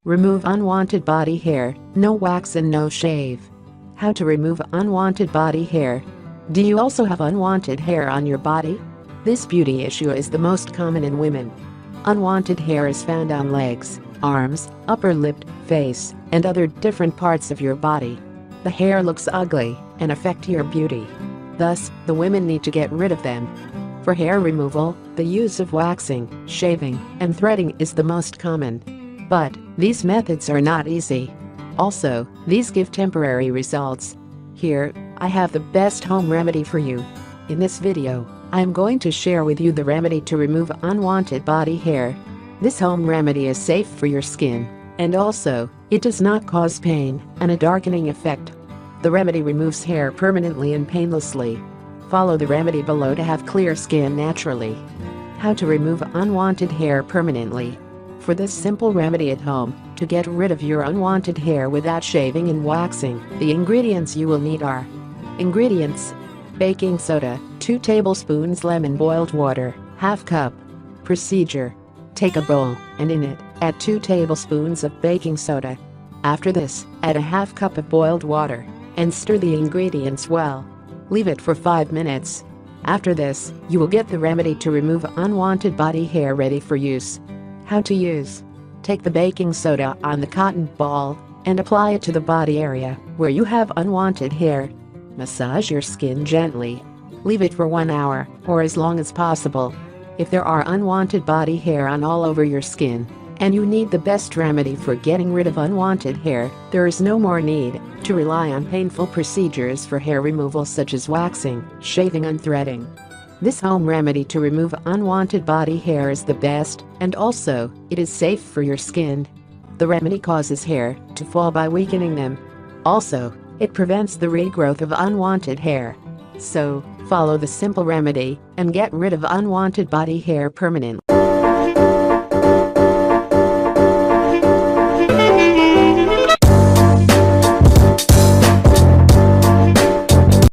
Remove unwanted body hair, no wax and no shave. How to remove unwanted body hair. Do you also have unwanted hair on your body? This beauty issue is the most common in women. Unwanted hair is found on legs, arms, upper lip, face, and other different parts of your body. The hair looks ugly and affect your beauty. Thus, the women need to get rid of them. For hair removal, the use of waxing, shaving, and threading is the most common. But these methods are not easy. Also, these give temporary results. Here, I have the best home remedy for you. In this video, I am going to share with you the remedy to remove unwanted body hair. This home remedy is safe for your skin, and also, it does not cause pain and a darkening effect. The remedy removes hair permanently and painlessly. Follow the remedy below to have clear skin naturally. How to remove unwanted hair permanently. For this simple remedy at home, to get rid of your unwanted hair without shaving and waxing, the ingredients you will need are: ingredients: baking soda, 2 tablespoons lemon boiled water, ½ cup. Procedure: take a bowl, and in it, add 2 tablespoons of baking soda. After this, add a ½ cup of boiled water, and stir the ingredients well. Leave it for 5 minutes. After this, you will get the remedy to remove unwanted body hair ready for use. How to use: take the baking soda on the cotton ball and apply it to the body area where you have unwanted hair. Massage your skin gently. Leave it for 1 hour or as long as possible. If there are unwanted body hair on all over your skin and you need the best remedy for getting rid of unwanted hair, there is no more need to rely on painful procedures for hair removal such as waxing, shaving and threading. This home remedy to remove unwanted body hair is the best, and also, it is safe for your skin. The remedy causes hair to fall by weakening them. Also, it prevents the regrowth of unwanted hair. So, follow the simple remedy and get rid of unwanted body hair permanently.